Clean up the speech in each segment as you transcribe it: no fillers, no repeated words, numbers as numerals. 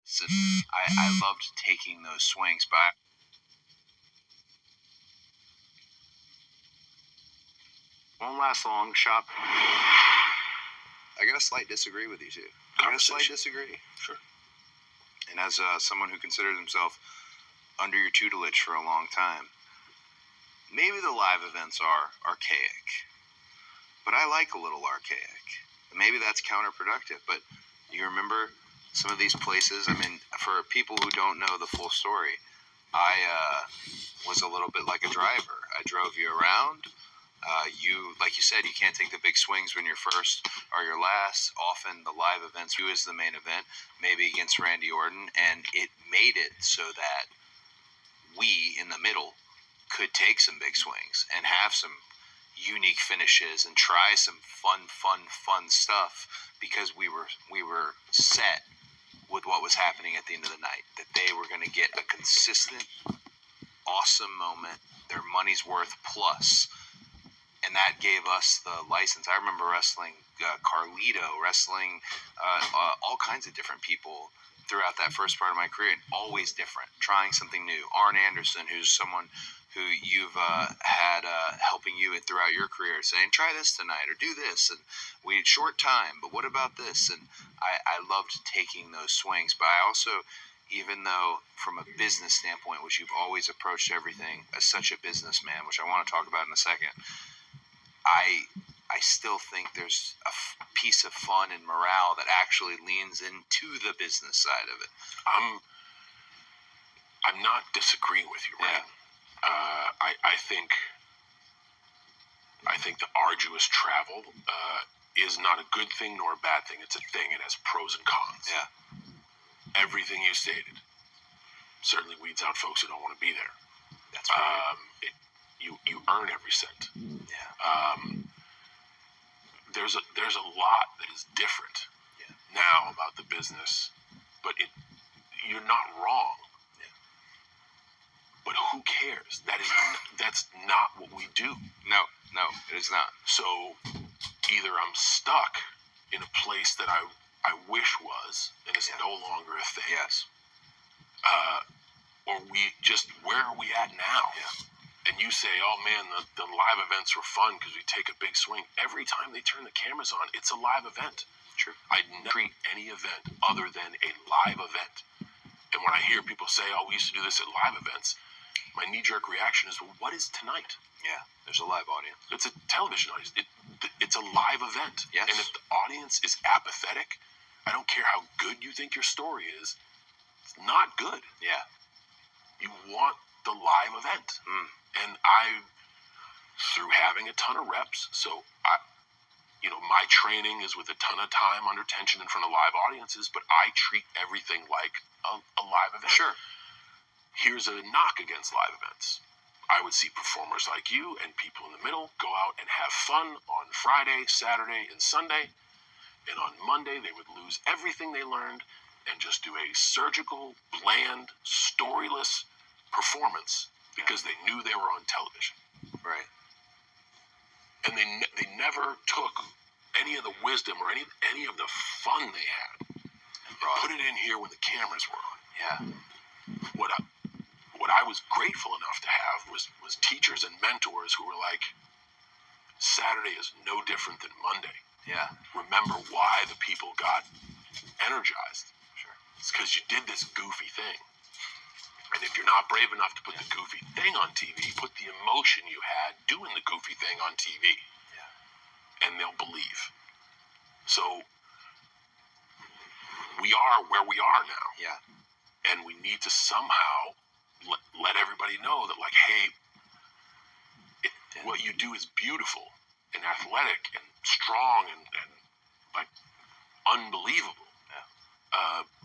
I loved taking those swings, but won't last long, shop. I got a slight disagree with you two. Sure. And as someone who considers himself under your tutelage for a long time, maybe the live events are archaic, but I like a little archaic. Maybe that's counterproductive, but you remember some of these places. I mean, for people who don't know the full story, I was a little bit like a driver. I drove you around. Like you said, you can't take the big swings when you're first or you're last. Often the live events, who is the main event, maybe against Randy Orton, and it made it so that we in the middle could take some big swings and have some unique finishes and try some fun stuff, because we were set with what was happening at the end of the night, that they were going to get a consistent, awesome moment, their money's worth plus. And that gave us the license. I remember wrestling Carlito, wrestling all kinds of different people throughout that first part of my career, and always different, trying something new. Arn Anderson, who's someone who you've had helping you throughout your career, saying, try this tonight, or do this, and we had short time, but what about this? And I loved taking those swings, but I also, even though from a business standpoint, which you've always approached everything as such a businessman, which I want to talk about in a second, I still think there's a piece of fun and morale that actually leans into the business side of it. I'm not disagreeing with you, right? Yeah. I think the arduous travel is not a good thing nor a bad thing. It's a thing. It has pros and cons. Yeah. Everything you stated certainly weeds out folks who don't want to be there. That's right. You earn every cent. Yeah. There's a lot that is different now about the business, but you're not wrong. Yeah. But who cares? That's not what we do. No, it is not. So either I'm stuck in a place that I wish was, and it's no longer a thing. Yes. Or where are we at now? Yeah. And you say, oh man, the live events were fun because we take a big swing. Every time they turn the cameras on, it's a live event. True. I'd never treat any event other than a live event. And when I hear people say, oh, we used to do this at live events, my knee-jerk reaction is, well, what is tonight? Yeah, there's a live audience. It's a television audience. It's a live event. Yes. And if the audience is apathetic, I don't care how good you think your story is, it's not good. Yeah. You want the live event. And through having a ton of reps, so my training is with a ton of time under tension in front of live audiences, but I treat everything like a live event. Sure. Here's a knock against live events. I would see performers like you and people in the middle go out and have fun on Friday, Saturday, and Sunday, and on Monday they would lose everything they learned and just do a surgical, bland, storyless performance because they knew they were on television. Right. And they never took any of the wisdom or any of the fun they had and put it in here when the cameras were on. Yeah. What I was grateful enough to have was teachers and mentors who were like, Saturday is no different than Monday. Yeah. Remember why the people got energized. Sure. It's because you did this goofy thing. And if you're not brave enough to put the goofy thing on TV, put the emotion you had doing the goofy thing on TV. Yeah. And they'll believe. So we are where we are now. Yeah. And we need to somehow let everybody know that, like, hey, what you do is beautiful and athletic and strong and like unbelievable. Yeah.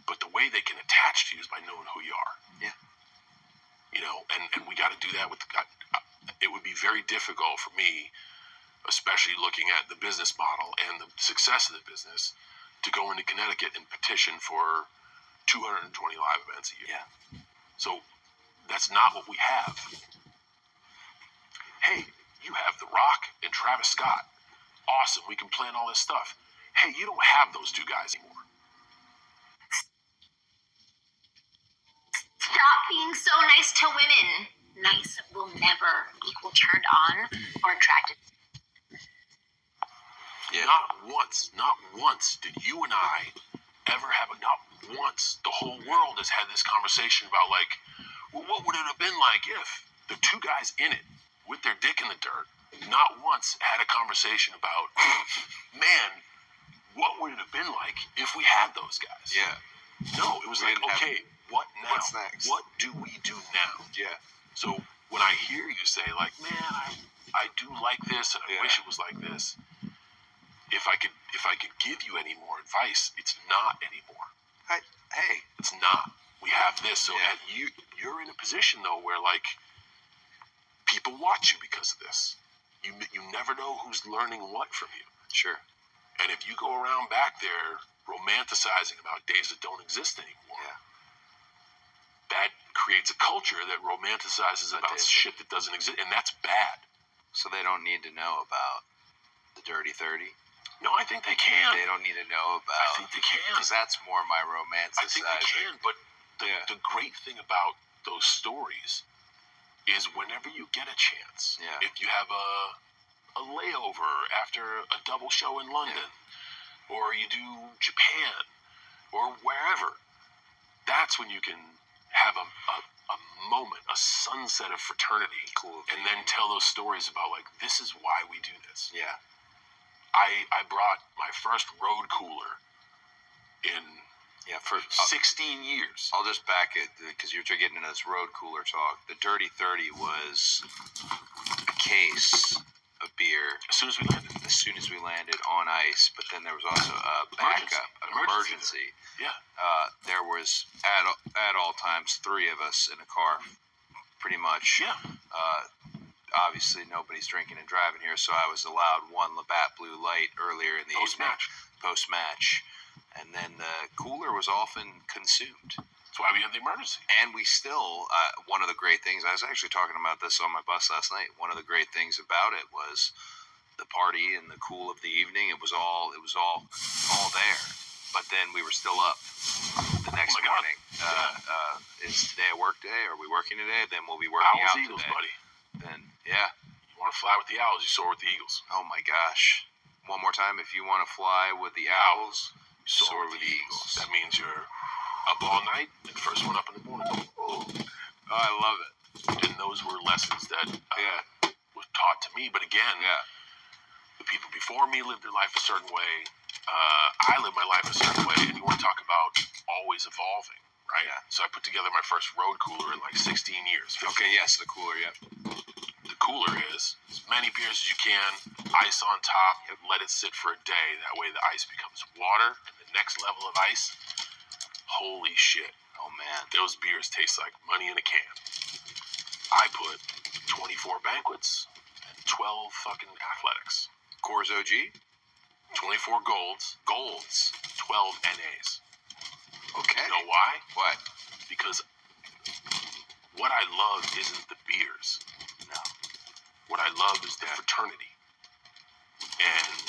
But the way they can attach to you is by knowing who you are. Yeah. And we got to do that with it would be very difficult for me, especially looking at the business model and the success of the business, to go into Connecticut and petition for 220 live events a year. Yeah. So that's not what we have. Hey, you have The Rock and Travis Scott. Awesome, we can plan all this stuff. Hey, you don't have those two guys anymore. being so nice to women. Nice will never equal turned on or attracted. Yeah. Not once did you and I ever have not once. The whole world has had this conversation about like, well, what would it have been like if the two guys in it with their dick in the dirt, not once had a conversation about, man, what would it have been like if we had those guys? Yeah. No, it was We like, didn't have- okay, what now? What's next? What do we do now? Yeah. So when I hear you say like, man, I do like this and I Yeah. wish it was like this. If I could give you any more advice, it's not anymore. Hey. It's not. We have this. So Yeah. you're in a position though where like people watch you because of this. You never know who's learning what from you. Sure. And if you go around back there romanticizing about days that don't exist anymore, Yeah. that creates a culture that romanticizes about shit that doesn't exist, and that's bad. So they don't need to know about the Dirty 30? No, I think they can. They don't need to know about... I think they can. Because that's more my I think they romanticizing. can, but the great thing about those stories is whenever you get a chance, Yeah. if you have a layover after a double show in London, or you do Japan, or wherever, that's when you can have a moment, a sunset of fraternity, Cool. and then tell those stories about like, this is why we do this. Yeah. I brought my first road cooler in Yeah, for 16 years. I'll just back it because you're getting into this road cooler talk. The Dirty 30 was a case of beer As soon as we landed. as soon as we landed on ice, but then there was also a backup, an emergency. Yeah. There was at all times 3 of us in a car, pretty much. Yeah. Obviously, nobody's drinking and driving here, so I was allowed 1 Labatt Blue Light earlier in the Post-match. Post-match. And then the cooler was often consumed. That's why we had the emergency. And we still, one of the great things, I was actually talking about this on my bus last night. One of the great things about it was the party and the cool of the evening. It was all there. But then we were still up the next morning. Is today a work day? Are we working today? Then we'll be working Owls, out Eagles, today. buddy. Then, yeah. You want to fly with the Owls, you soar with the Eagles. Oh my gosh. One more time. If you want to fly with the Owls, You soar with the Eagles. That means you're up all night and first one up in the morning. Oh, I love it. And those were lessons that Yeah. were taught to me. But again, Yeah. the people before me lived their life a certain way. I lived my life a certain way. And you want to talk about always evolving, right? Yeah. So I put together my first road cooler in like 16 years. 15. Okay, yes, the cooler, yeah. The cooler is as many beers as you can, ice on top, let it sit for a day. That way the ice becomes water, and the next level of ice, holy shit. Oh, man. Those beers taste like money in a can. I put 24 banquets and 12 fucking athletics. Coors OG? 24 golds, 12 NAs. Okay. You know why? What? Because what I love isn't the beers. No. What I love is the fraternity. And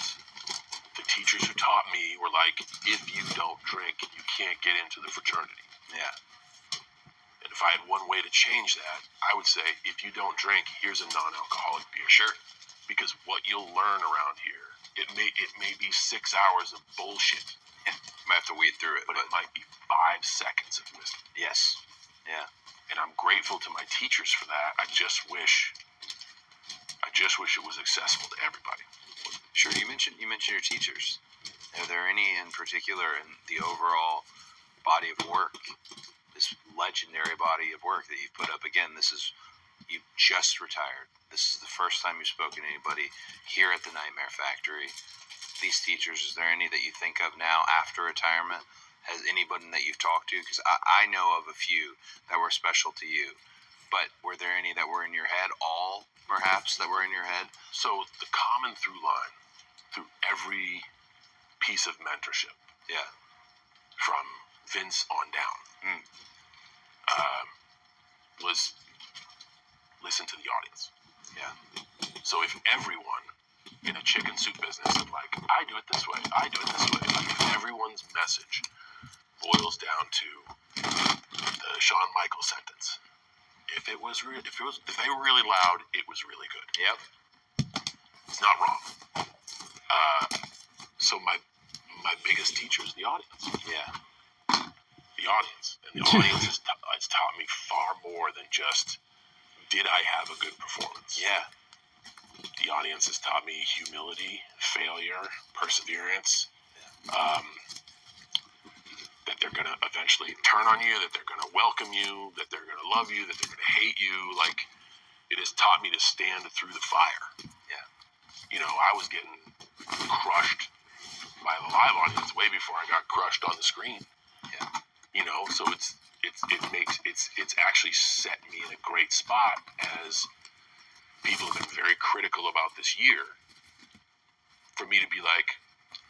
the teachers who taught me were like, if you don't drink, you can't get into the fraternity. Yeah. And if I had one way to change that, I would say, if you don't drink, here's a non-alcoholic beer. Sure. Because what you'll learn around here, it may be 6 hours of bullshit, Might have to weed through it. but it might be 5 seconds of wisdom. Yes. Yeah. And I'm grateful to my teachers for that. I just wish it was accessible to everybody. Sure. You mentioned your teachers. Are there any in particular in the overall body of work, this legendary body of work that you've put up? Again, you just retired. This is the first time you've spoken to anybody here at the Nightmare Factory. These teachers, is there any that you think of now after retirement? Has anybody that you've talked to? Because I know of a few that were special to you. But were there any that were in your head? All, perhaps, that were in your head? So the common through line through every piece of mentorship, Yeah. from Vince on down, was listen to the audience. Yeah. So if everyone in a chicken soup business is like, I do it this way, I do it this way, like if everyone's message boils down to the Shawn Michaels sentence, if they were really loud, it was really good. Yep. It's not wrong. So my biggest teacher is the audience. Yeah. The audience. And the audience has taught me far more than just, did I have a good performance? Yeah. The audience has taught me humility, failure, perseverance, that they're going to eventually turn on you, that they're going to welcome you, that they're going to love you, that they're going to hate you. Like, it has taught me to stand through the fire. Yeah. You know, I was getting crushed by the live audience way before I got crushed on the screen. Yeah. You know, so it's actually set me in a great spot, as people have been very critical about this year, for me to be like,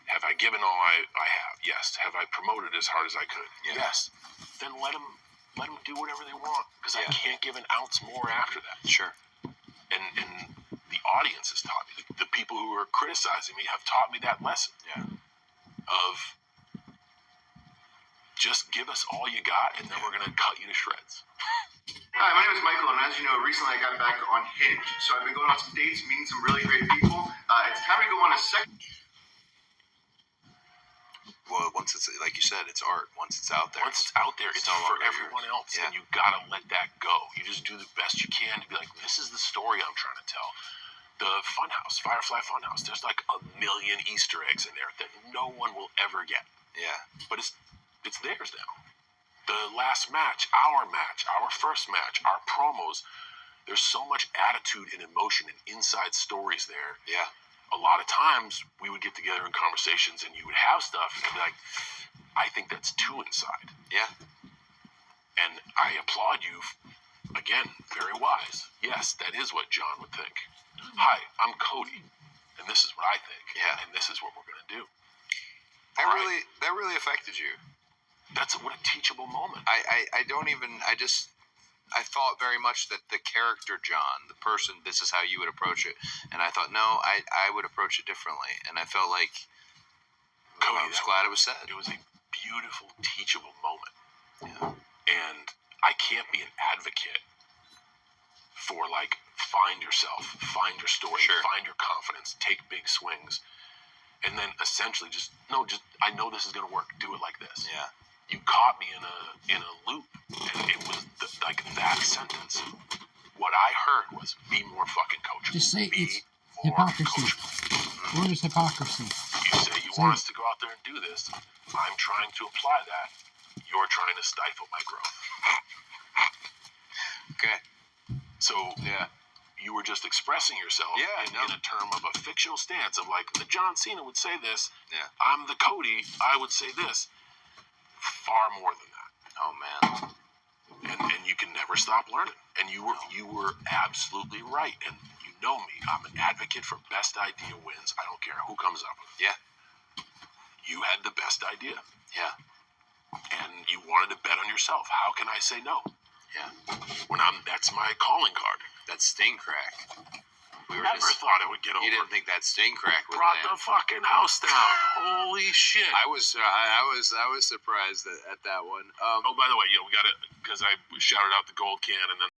have I given all I have? Yes. Have I promoted as hard as I could? Yeah. Yes. Then let them do whatever they want, because I can't give an ounce more after that. Sure. And the audience has taught me. The people who are criticizing me have taught me that lesson. Yeah. Of just give us all you got, and then we're gonna cut you to shreds. Hi, my name is Michael, and as you know, recently I got back on Hinge. So I've been going on some dates, meeting some really great people. It's time to go on a second. Well, once it's, like you said, it's art. Once it's out there. Once it's out there, it's no for longer everyone yours. else, Yeah. and you gotta let that go. You just do the best you can to be like, this is the story I'm trying to tell. The Funhouse, Firefly Funhouse, there's like a million Easter eggs in there that no one will ever get. Yeah. But it's theirs now. The last match, our first match, our promos, there's so much attitude and emotion and inside stories there. Yeah. A lot of times we would get together in conversations and you would have stuff and I'd be like, I think that's too inside. Yeah. And I applaud you. Again, very wise. Yes, that is what John would think. Hi, I'm Cody, and this is what I think. Yeah. And this is what we're going to do. That Right. really affected you. What a teachable moment. I thought very much that the character John, the person, this is how you would approach it. And I thought, no, I would approach it differently. And I felt like, Cody, I was glad it was said. It was a beautiful, teachable moment. Yeah. And I can't be an advocate for, like, find yourself, find your story, Sure. find your confidence, take big swings, and then essentially I know this is going to work. Do it like this. Yeah. You caught me in a loop, and it was like that sentence. What I heard was, be more fucking coachable. Just say be it's more hypocrisy. coachable. Where is hypocrisy? You say you want us to go out there and do this. I'm trying to apply that. You're trying to stifle my growth. Okay. So Yeah. you were just expressing yourself in a term of a fictional stance of like, the John Cena would say this. Yeah. I'm the Cody. I would say this. Far more than that. Oh man. And you can never stop learning. And you were absolutely right. And you know me. I'm an advocate for best idea wins. I don't care who comes up with it. Yeah. You had the best idea. Yeah. And you wanted to bet on yourself. How can I say no? Yeah. That's my calling card. That sting crack. We were Never thought it would get over. You didn't think that sting crack would Brought land. the fucking house down. Holy shit. I was surprised at that one. Oh, by the way, we got it because I shouted out the gold can and then